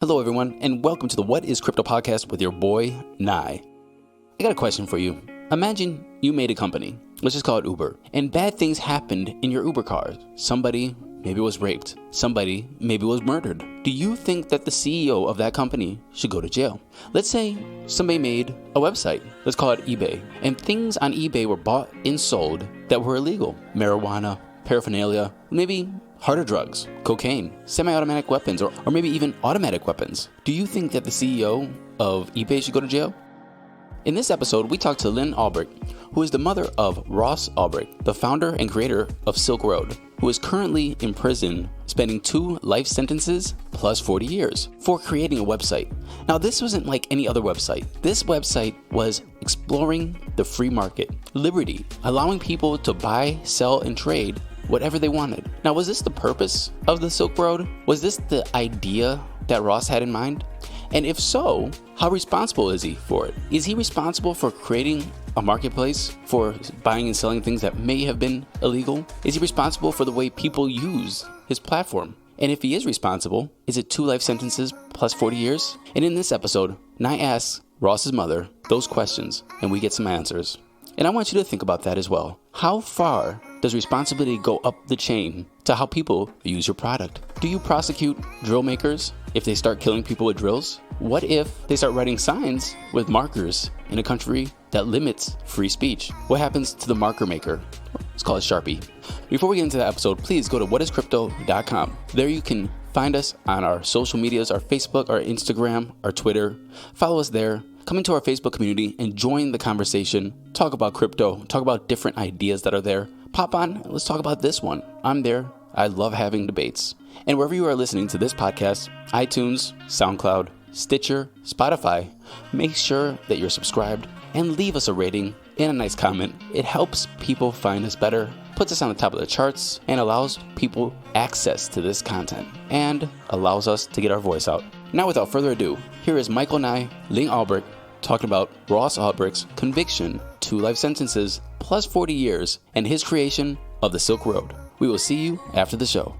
Hello, everyone, and welcome to the What is Crypto podcast with your boy, Nye. I got a question for you. Imagine you made a company, let's just call it Uber, and bad things happened in your Uber car. Somebody maybe was raped. Somebody maybe was murdered. Do you think that the CEO of that company should go to jail? Let's say somebody made a website, let's call it eBay, and things on eBay were bought and sold that were illegal. Marijuana, paraphernalia, maybe harder drugs, cocaine, semi-automatic weapons, or maybe even automatic weapons. Do you think that the CEO of eBay should go to jail? In this episode, we talked to Lynn Ulbricht, who is the mother of Ross Ulbricht, the founder and creator of Silk Road, who is currently in prison spending 2 life sentences plus 40 years for creating a website. Now, this wasn't like any other website. This website was exploring the free market, liberty, allowing people to buy, sell, and trade whatever they wanted. Now, was this the purpose of the Silk Road? Was this the idea that Ross had in mind? And if so, how responsible is he for it? Is he responsible for creating a marketplace for buying and selling things that may have been illegal? Is he responsible for the way people use his platform? And if he is responsible, is it 2 life sentences plus 40 years? And in this episode, Nye asks Ross's mother those questions, and we get some answers. And I want you to think about that as well. How far does responsibility go up the chain to how people use your product? Do you prosecute drill makers if they start killing people with drills? What if they start writing signs with markers in a country that limits free speech? What happens to the marker maker? Let's call it Sharpie. Before we get into the episode, please go to whatiscrypto.com. There you can find us on our social medias, our Facebook, our Instagram, our Twitter. Follow us there. Come into our Facebook community and join the conversation. Talk about crypto. Talk about different ideas that are there. Pop on. Let's talk about this one. I'm there. I love having debates. And wherever you are listening to this podcast, iTunes, SoundCloud, Stitcher, Spotify, make sure that you're subscribed and leave us a rating and a nice comment. It helps people find us better, puts us on the top of the charts, and allows people access to this content and allows us to get our voice out. Now, without further ado, here is Michael Nye, Lynn Ulbricht, talking about Ross Ulbricht's conviction, 2 life sentences plus 40 years, and his creation of the Silk Road. We will see you after the show.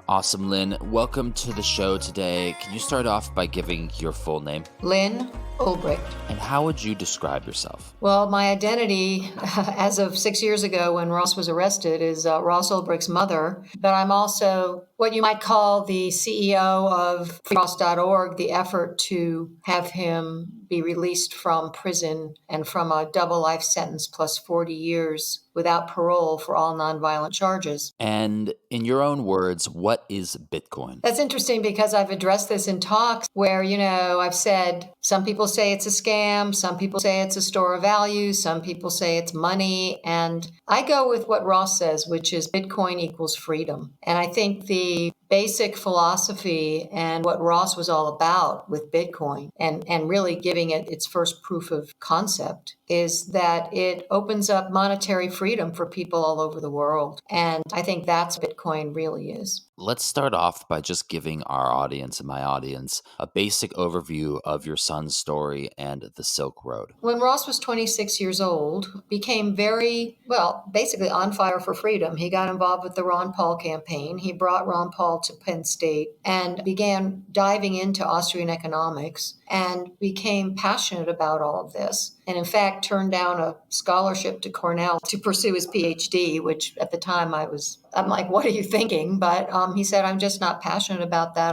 Awesome, Lynn. Welcome to the show today. Can you start off by giving your full name? Lynn Ulbricht. And how would you describe yourself? Well, my identity as of 6 years ago when Ross was arrested is Ross Ulbricht's mother, but I'm also what you might call the CEO of freeross.org, the effort to have him be released from prison and from a double life sentence plus 40 years without parole for all nonviolent charges. And in your own words, what is Bitcoin? That's interesting because I've addressed this in talks where, I've said some people say it's a scam, some people say it's a store of value, some people say it's money. And I go with what Ross says, which is Bitcoin equals freedom. And I think the basic philosophy and what Ross was all about with Bitcoin and really giving it its first proof of concept is that it opens up monetary freedom for people all over the world. And I think that's what Bitcoin really is. Let's start off by just giving our audience and my audience a basic overview of your son's story and the Silk Road. When Ross was 26 years old, became basically on fire for freedom. He got involved with the Ron Paul campaign. He brought Ron Paul to Penn State and began diving into Austrian economics and became passionate about all of this. And in fact, turned down a scholarship to Cornell to pursue his PhD, which at the time I'm like, what are you thinking? But he said, I'm just not passionate about that.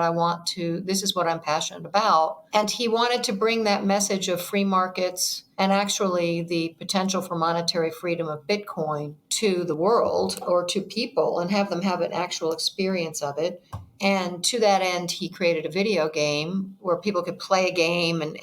This is what I'm passionate about. And he wanted to bring that message of free markets and actually the potential for monetary freedom of Bitcoin to the world or to people and have them have an actual experience of it. And to that end, he created a video game where people could play a game and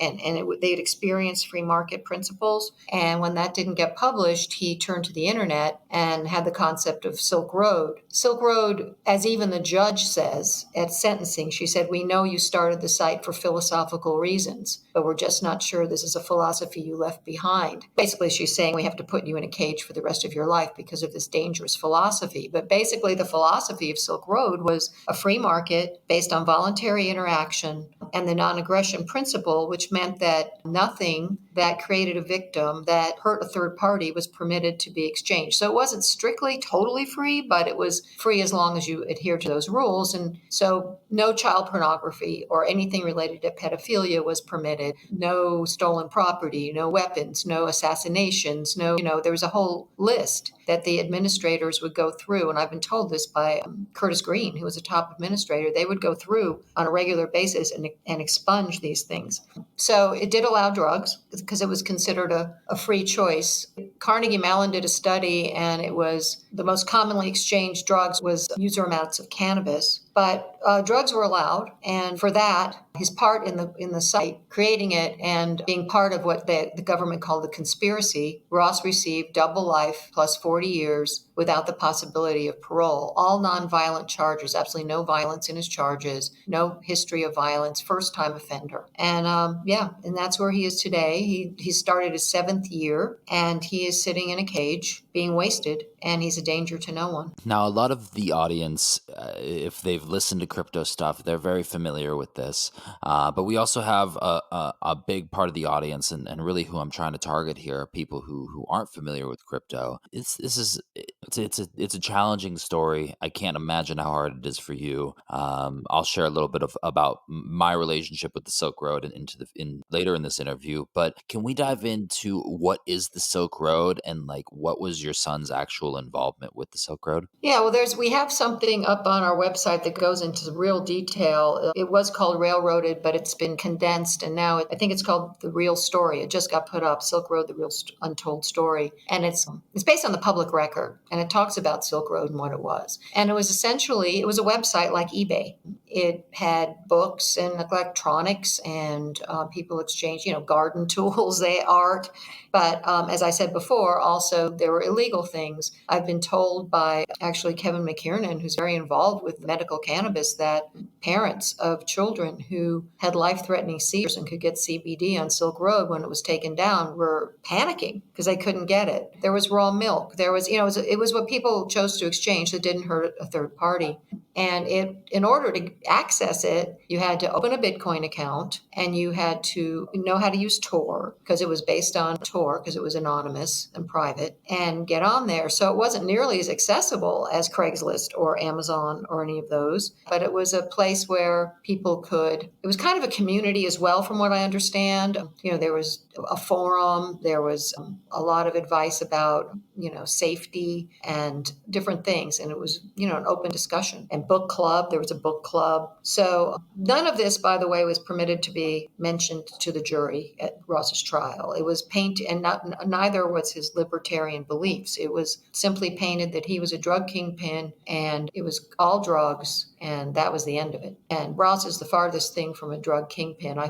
they'd experience free market principles. And when that didn't get published, he turned to the internet and had the concept of Silk Road. Silk Road, as even the judge says at sentencing, she said, we know you started the site for philosophical reasons, but we're just not sure this is a philosophy you left behind. Basically, she's saying we have to put you in a cage for the rest of your life because of this dangerous philosophy. But basically, the philosophy of Silk Road was a free market based on voluntary interaction and the non-aggression principle, which meant that nothing that created a victim that hurt a third party was permitted to be exchanged. So it wasn't strictly totally free, but it was free as long as you adhere to those rules. And so no child pornography or anything related to pedophilia was permitted. No stolen property, no weapons, no assassinations, there was a whole list that the administrators would go through. And I've been told this by Curtis Green, who was a top administrator. They would go through on a regular basis and expunge these things. So it did allow drugs because it was considered a free choice. Carnegie Mellon did a study, and it was the most commonly exchanged drugs was user amounts of cannabis. But drugs were allowed, and for that, his part in the site, creating it and being part of what the government called the conspiracy, Ross received double life plus 40 years without the possibility of parole. All nonviolent charges, absolutely no violence in his charges, no history of violence, first-time offender. And and that's where he is today. He started his 7th year, and he is sitting in a cage being wasted, and he's a danger to no one. Now, a lot of the audience, if they've listened to crypto stuff, they're very familiar with this. But we also have a big part of the audience, and really who I'm trying to target here are people who aren't familiar with crypto. It's a challenging story. I can't imagine how hard it is for you. I'll share a little bit about my relationship with the Silk Road later in this interview. But can we dive into what is the Silk Road and like what was your son's actual involvement with the Silk Road? Yeah, well, we have something up on our website that goes into real detail. It was called Railroaded, but it's been condensed, and now I think it's called The Real Story. It just got put up, Silk Road, The Real Untold Story, and it's based on the public record, and it talks about Silk Road and what it was. And it was a website like eBay. It had books and electronics, and people exchanged, garden tools, art. But as I said before, also there were illegal things. I've been told by actually Kevin McKiernan, who's very involved with medical cannabis, that parents of children who had life-threatening seizures and could get CBD on Silk Road when it was taken down were panicking because they couldn't get it. There was raw milk. There was, it was what people chose to exchange that didn't hurt a third party. And in order to access it, you had to open a Bitcoin account and you had to know how to use Tor because it was based on Tor because it was anonymous and private and get on there. So it wasn't nearly as accessible as Craigslist or Amazon or any of those, but it was a place where people it was kind of a community as well from what I understand. There was a forum, there was a lot of advice about, safety and different things. And it was, an open discussion. And book club, there was a book club. So none of this, by the way, was permitted to be mentioned to the jury at Ross's trial. It was painted, and neither was his libertarian beliefs. It was simply painted that he was a drug kingpin and it was all drugs. And that was the end of it. And Ross is the farthest thing from a drug kingpin. I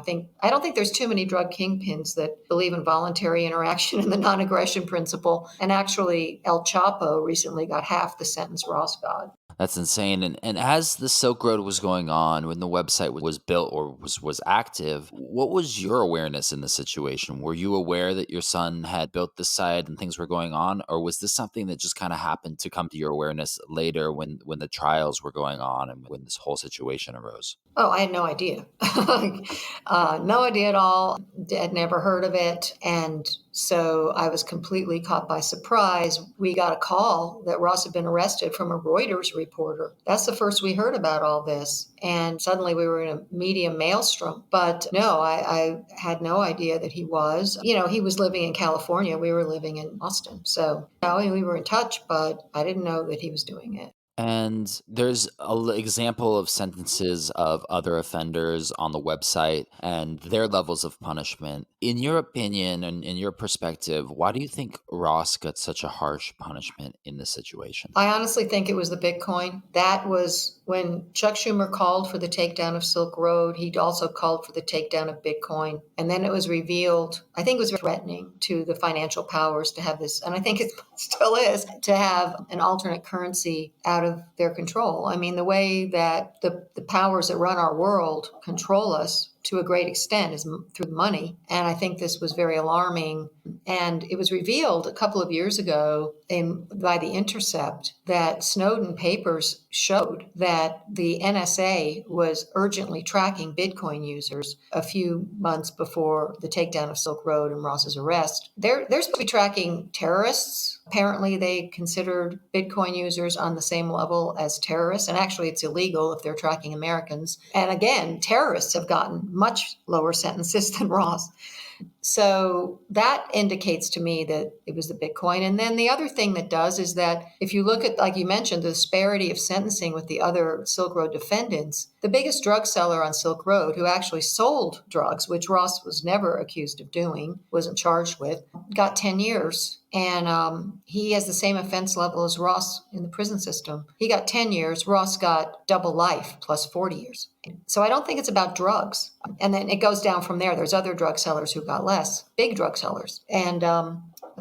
don't think there's too many drug kingpins that believe in voluntary interaction and the non-aggression principle. And actually, El Chapo recently got half the sentence Ross got. That's insane. And as the Silk Road was going on, when the website was built or was active, what was your awareness in the situation? Were you aware that your son had built this site and things were going on? Or was this something that just kind of happened to come to your awareness later when the trials were going on and when this whole situation arose? Oh, I had no idea. No idea at all. Had never heard of it. And so I was completely caught by surprise. We got a call that Ross had been arrested from a Reuters reporter. That's the first we heard about all this. And suddenly we were in a media maelstrom. But no, I had no idea that he was. He was living in California. We were living in Austin. So we were in touch, but I didn't know that he was doing it. And there's an example of sentences of other offenders on the website and their levels of punishment. In your opinion and in your perspective, why do you think Ross got such a harsh punishment in this situation? I honestly think it was the Bitcoin. That was when Chuck Schumer called for the takedown of Silk Road. He also called for the takedown of Bitcoin. And then it was revealed, I think it was threatening to the financial powers to have this, and I think it still is, to have an alternate currency out of their control. I mean, the way that the powers that run our world control us to a great extent is through money. And I think this was very alarming. And it was revealed a couple of years ago by The Intercept that Snowden papers showed that the NSA was urgently tracking Bitcoin users a few months before the takedown of Silk Road and Ross's arrest. They're supposed to be tracking terrorists. Apparently, they considered Bitcoin users on the same level as terrorists. And actually, it's illegal if they're tracking Americans. And again, terrorists have gotten much lower sentences than Ross. So that indicates to me that it was the Bitcoin. And then the other thing that does is that if you look at, like you mentioned, the disparity of sentencing with the other Silk Road defendants, the biggest drug seller on Silk Road, who actually sold drugs, which Ross was never accused of doing, wasn't charged with, got 10 years. And he has the same offense level as Ross in the prison system. He got 10 years. Ross got double life plus 40 years. So I don't think it's about drugs. And then it goes down from there. There's other drug sellers who got less, big drug sellers. And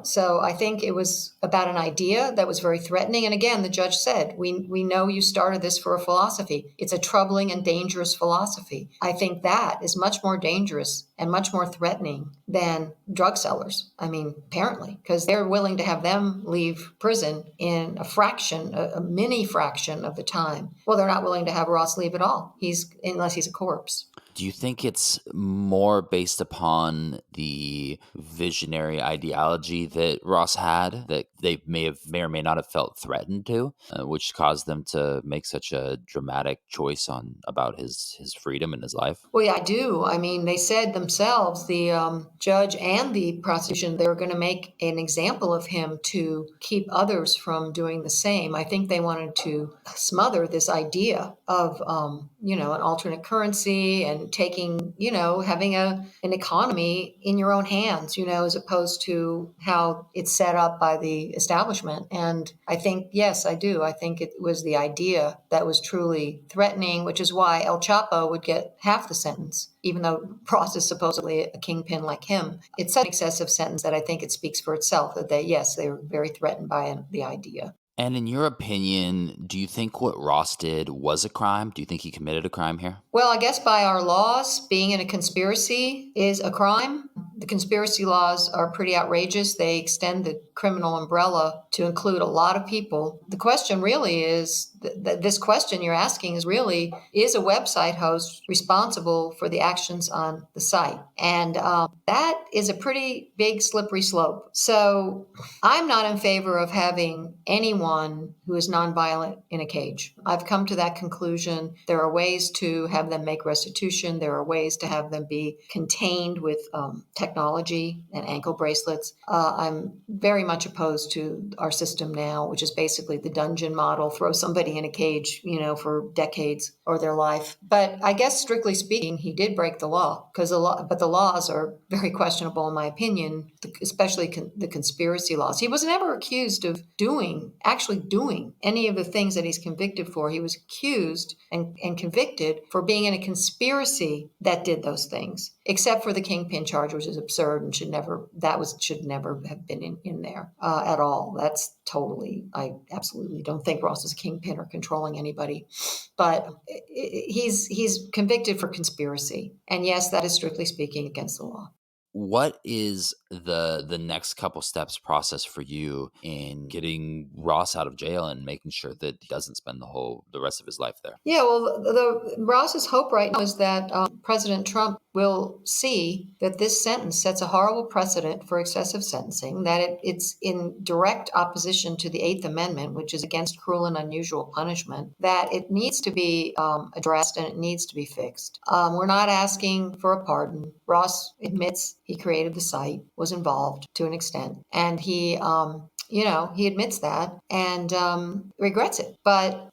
so I think it was about an idea that was very threatening. And again, the judge said, we know you started this for a philosophy. It's a troubling and dangerous philosophy. I think that is much more dangerous and much more threatening than drug sellers. I mean, apparently, because they're willing to have them leave prison in a mini fraction of the time. Well, they're not willing to have Ross leave at all. Unless he's a corpse. Do you think it's more based upon the visionary ideology that Ross had that they may or may not have felt threatened to, which caused them to make such a dramatic choice about his freedom and his life? Well, yeah, I do. I mean, they said themselves, the judge and the prosecution, they were going to make an example of him to keep others from doing the same. I think they wanted to smother this idea of, an alternate currency and taking, having an economy in your own hands, as opposed to how it's set up by the establishment. And I think, yes, I do. I think it was the idea that was truly threatening, which is why El Chapo would get half the sentence, even though Ross is supposedly a kingpin like him. It's such an excessive sentence that I think it speaks for itself that they were very threatened by the idea. And in your opinion, do you think what Ross did was a crime? Do you think he committed a crime here? Well, I guess by our laws, being in a conspiracy is a crime. The conspiracy laws are pretty outrageous. They extend the criminal umbrella to include a lot of people. The question really is, this question you're asking is really, is a website host responsible for the actions on the site? And that is a pretty big slippery slope. So I'm not in favor of having anyone who is nonviolent in a cage. I've come to that conclusion. There are ways to have them make restitution. There are ways to have them be contained with technology and ankle bracelets. I'm very much opposed to our system now, which is basically the dungeon model, throw somebody in a cage, for decades or their life. But I guess strictly speaking, he did break the law but the laws are very questionable in my opinion, especially the conspiracy laws. He was never accused of actually doing any of the things that he's convicted for. He was accused and convicted for being in a conspiracy that did those things, except for the kingpin charge, which is absurd and should never have been in there at all. That's I absolutely don't think Ross is a kingpin or controlling anybody, but he's convicted for conspiracy. And yes, that is strictly speaking against the law. What is the next couple steps process for you in getting Ross out of jail and making sure that he doesn't spend the rest of his life there? Yeah, well, Ross's hope right now is that President Trump will see that this sentence sets a horrible precedent for excessive sentencing, that it's in direct opposition to the Eighth Amendment, which is against cruel and unusual punishment, that it needs to be addressed and it needs to be fixed. We're not asking for a pardon. Ross admits he created the site, was involved to an extent, and he admits that and regrets it. But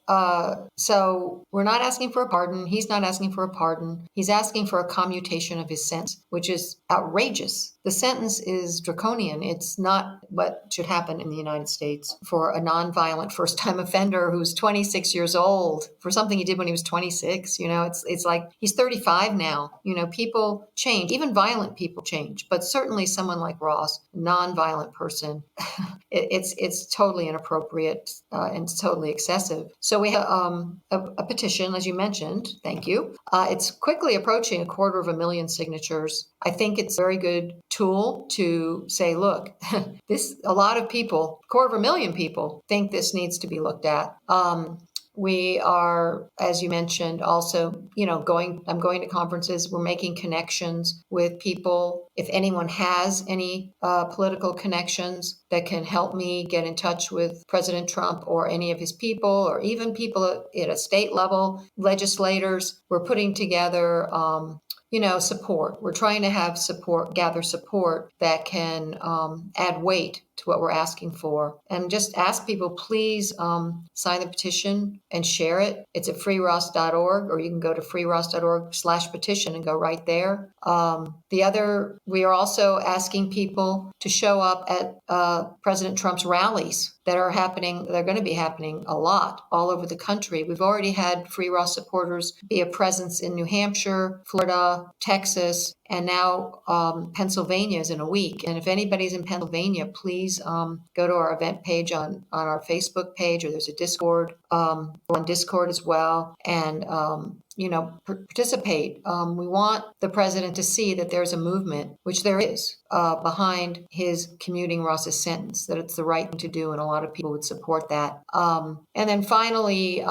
so we're not asking for a pardon. He's not asking for a pardon. He's asking for a commutation of his sentence, which is outrageous. The sentence is draconian. It's not what should happen in the United States for a nonviolent first-time offender who's 26 years old for something he did when he was 26. It's like he's 35 now. People change. Even violent people change. But certainly someone like Ross, nonviolent person, it's totally inappropriate and it's totally excessive. So we have a petition, as you mentioned. Thank you. It's quickly approaching 250,000 signatures. I think it's a very good tool to say, look, a lot of people, 250,000 people, think this needs to be looked at. We are, as you mentioned, also, I'm going to conferences. We're making connections with people. If anyone has any political connections that can help me get in touch with President Trump or any of his people, or even people at a state level, legislators, we're putting together support. We're trying to have gather support that can add weight to what we're asking for. And just ask people, please sign the petition and share it. It's at freeross.org, or you can go to freeross.org/petition and go right there. We are also asking people to show up at President Trump's rallies that are happening. They're going to be happening a lot all over the country. We've already had Free Ross supporters be a presence in New Hampshire, Florida, Texas, and now Pennsylvania is in a week. And if anybody's in Pennsylvania, please go to our event page on our Facebook page, or there's a Discord. We're on Discord as well. And participate. We want the president to see that there's a movement, which there is, behind his commuting Ross's sentence, that it's the right thing to do, and a lot of people would support that. And then finally,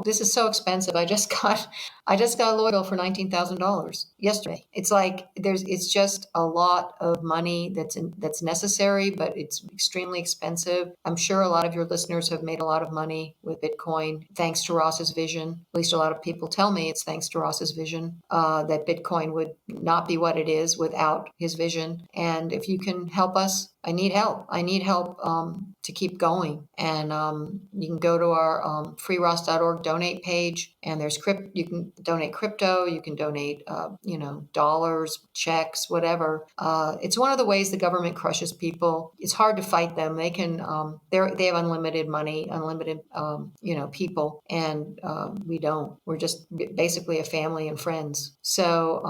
this is so expensive. I just got a lawyer bill for $19,000 yesterday. It's like it's just a lot of money that's necessary, but it's extremely expensive. I'm sure a lot of your listeners have made a lot of money with Bitcoin thanks to Ross's vision. At least a lot of people tell me it's thanks to Ross's vision, that Bitcoin would not be what it is without his vision. And if you can help us, I need help. I need help to keep going. And you can go to our freeross.org donate page, and there's you can donate crypto, you can donate dollars, checks, whatever. It's one of the ways the government crushes people. It's hard to fight them. They can they have unlimited money, unlimited people, and we don't. We're just basically a family and friends. So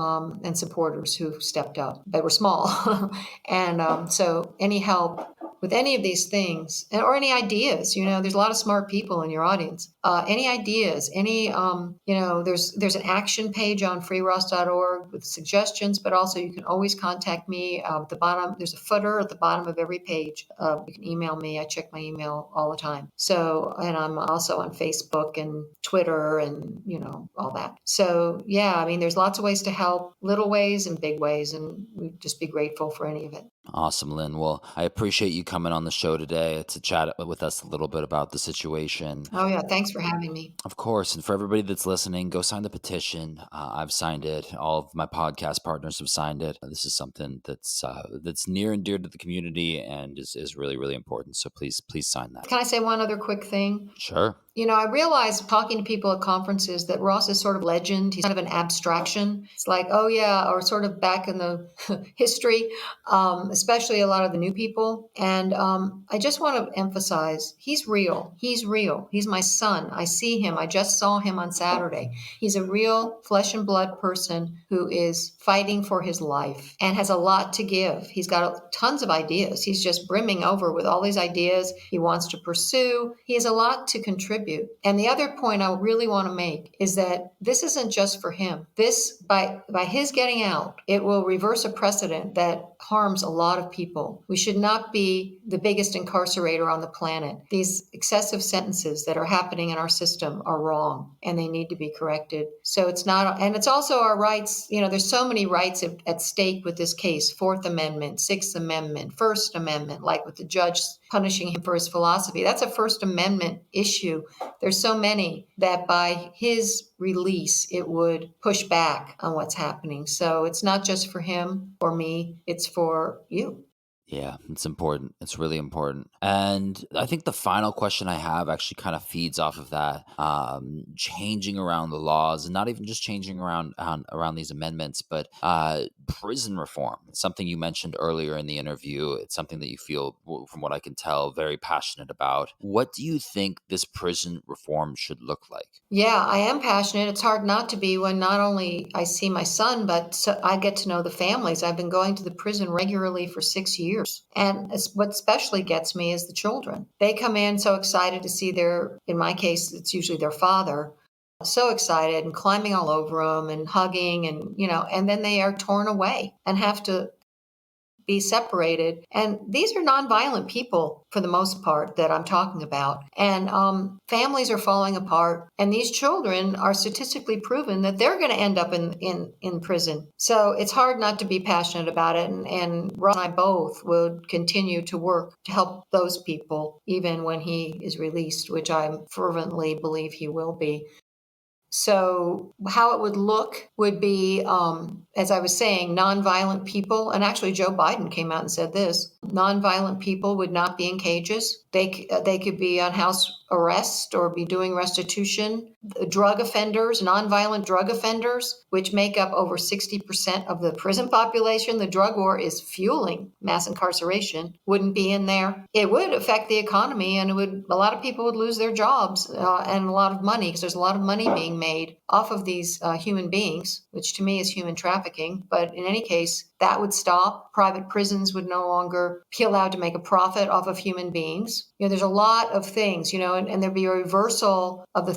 and supporters who stepped up, but we're small. And so any help with any of these things, or any ideas, there's a lot of smart people in your audience. Any ideas, there's an action page on freeross.org with suggestions, but also you can always contact me. At the bottom, there's a footer at the bottom of every page. You can email me. I check my email all the time. So, and I'm also on Facebook and Twitter and, all that. So yeah, there's lots of ways to help, little ways and big ways, and we'd just be grateful for any of it. Awesome, Lynn. Well, I appreciate you coming on the show today to chat with us a little bit about the situation. Oh, yeah. Thanks for having me. Of course. And for everybody that's listening, go sign the petition. I've signed it. All of my podcast partners have signed it. This is something that's near and dear to the community and is really, really important. So please sign that. Can I say one other quick thing? Sure. I realized talking to people at conferences that Ross is sort of legend. He's kind of an abstraction. It's like, oh yeah, or sort of back in the history, especially a lot of the new people. And I just want to emphasize, he's real. He's real. He's my son. I see him. I just saw him on Saturday. He's a real flesh and blood person who is fighting for his life and has a lot to give. He's got tons of ideas. He's just brimming over with all these ideas he wants to pursue. He has a lot to contribute. And the other point I really want to make is that this isn't just for him. This, by his getting out, it will reverse a precedent that harms a lot of people. We should not be the biggest incarcerator on the planet. These excessive sentences that are happening in our system are wrong, and they need to be corrected. So it's not, and it's also our rights. There's so many rights at stake with this case: Fourth Amendment, Sixth Amendment, First Amendment, like with the judge punishing him for his philosophy. That's a First Amendment issue. There's so many that by his release, it would push back on what's happening. So it's not just for him or me, it's for you. Yeah, it's important. It's really important. And I think the final question I have actually kind of feeds off of that, changing around the laws, and not even just changing around these amendments, but prison reform. It's something you mentioned earlier in the interview. It's something that you feel, from what I can tell, very passionate about. What do you think this prison reform should look like? Yeah, I am passionate. It's hard not to be when not only I see my son, but I get to know the families. I've been going to the prison regularly for 6 years. And what especially gets me is the children. They come in so excited to see in my case, it's usually their father, so excited and climbing all over them and hugging and then they are torn away and have to be separated. And these are nonviolent people for the most part that I'm talking about. And families are falling apart. And these children are statistically proven that they're going to end up in prison. So it's hard not to be passionate about it. And Ross and I both would continue to work to help those people, even when he is released, which I fervently believe he will be. So how it would look would be, as I was saying, nonviolent people. And actually, Joe Biden came out and said this. Nonviolent people would not be in cages. They could be on house arrest or be doing restitution. Drug offenders, nonviolent drug offenders, which make up over 60% of the prison population. The drug war is fueling mass incarceration. Wouldn't be in there. It would affect the economy, and a lot of people would lose their jobs and a lot of money, because there's a lot of money being made off of these human beings, which to me is human trafficking. But in any case, that would stop. Private prisons would no longer be allowed to make a profit off of human beings. There's a lot of things, and there'd be a reversal of the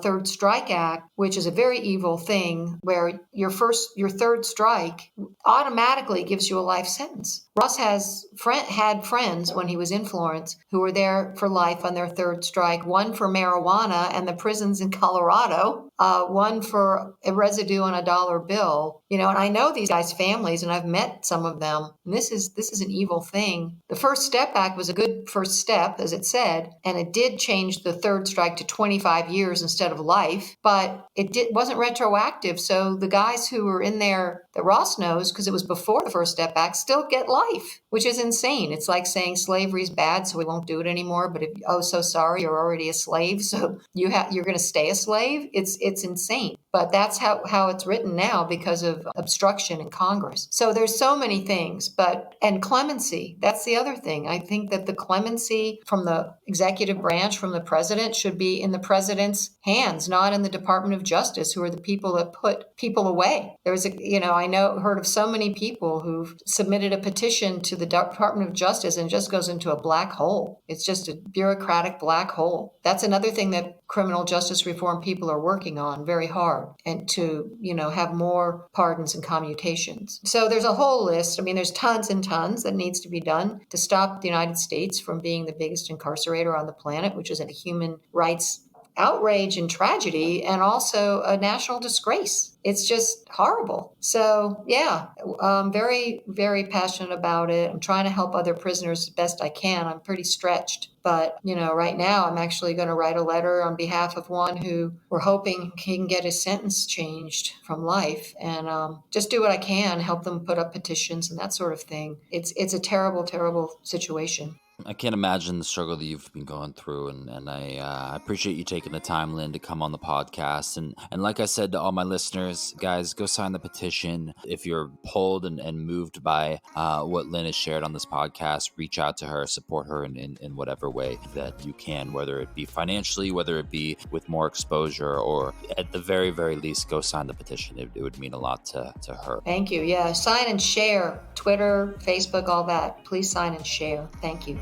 Third Strike Act, which is a very evil thing, where your third strike automatically gives you a life sentence. Ross had friends when he was in Florence who were there for life on their third strike, one for marijuana and the prisons in Colorado, one for a residue on a dollar bill. And I know these guys' families, and I've met some of them. And this is an evil thing. The First Step Act was a good first step, as it said, and it did change the third strike to 25 years instead of life, but it wasn't retroactive. So the guys who were in there that Ross knows, because it was before the First Step Act, still get life, which is insane. It's like saying slavery is bad, so we won't do it anymore. But so sorry, you're already a slave, so you're going to stay a slave. It's insane. But that's how it's written now because of obstruction in Congress. So there's so many things, and clemency, that's the other thing. I think that the clemency from the executive branch, from the president, should be in the president's hands, not in the Department of Justice, who are the people that put people away. Heard of so many people who've submitted a petition to the Department of Justice and it just goes into a black hole. It's just a bureaucratic black hole. That's another thing that criminal justice reform people are working on very hard, and to, have more pardons and commutations. So there's a whole list. There's tons and tons that needs to be done to stop the United States from being the biggest incarcerator on the planet, which is a human rights outrage and tragedy, and also a national disgrace. It's just horrible. So yeah, I'm very, very passionate about it. I'm trying to help other prisoners as best I can. I'm pretty stretched. But, right now I'm actually going to write a letter on behalf of one who we're hoping he can get his sentence changed from life, and just do what I can, help them put up petitions and that sort of thing. It's a terrible, terrible situation. I can't imagine the struggle that you've been going through, and I appreciate you taking the time, Lynn, to come on the podcast. And like I said to all my listeners, guys, go sign the petition. If you're pulled and moved by what Lynn has shared on this podcast, reach out to her, support her in whatever way that you can, whether it be financially, whether it be with more exposure, or at the very, very least, go sign the petition. It would mean a lot to her. Thank you. Yeah, sign and share. Twitter, Facebook, all that. Please sign and share. Thank you.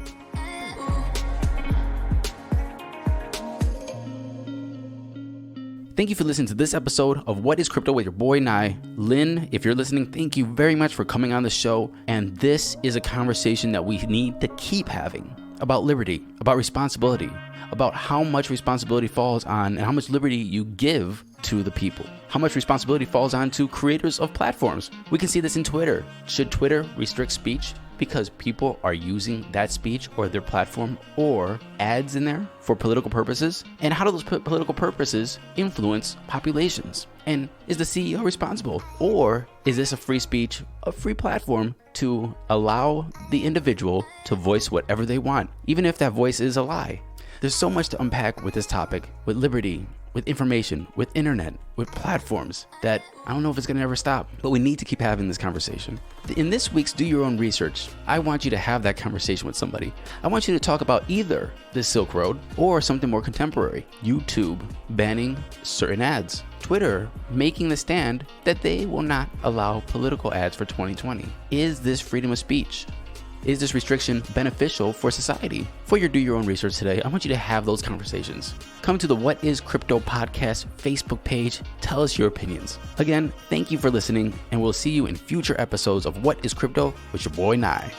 Thank you for listening to this episode of What is Crypto with your boy Nye. Lynn, if you're listening, thank you very much for coming on the show. And this is a conversation that we need to keep having about liberty, about responsibility, about how much responsibility falls on and how much liberty you give to the people. How much responsibility falls on to creators of platforms. We can see this in Twitter. Should Twitter restrict speech because people are using that speech or their platform or ads in there for political purposes? And how do those political purposes influence populations? And is the CEO responsible? Or is this a free speech, a free platform to allow the individual to voice whatever they want, even if that voice is a lie? There's so much to unpack with this topic, with liberty, with information, with internet, with platforms that I don't know if it's going to ever stop, but we need to keep having this conversation. In this week's Do Your Own Research, I want you to have that conversation with somebody. I want you to talk about either the Silk Road or something more contemporary. YouTube banning certain ads. Twitter making the stand that they will not allow political ads for 2020. Is this freedom of speech? Is this restriction beneficial for society? For your Do Your Own Research today, I want you to have those conversations. Come to the What is Crypto podcast Facebook page. Tell us your opinions. Again, thank you for listening, and we'll see you in future episodes of What is Crypto with your boy Nye.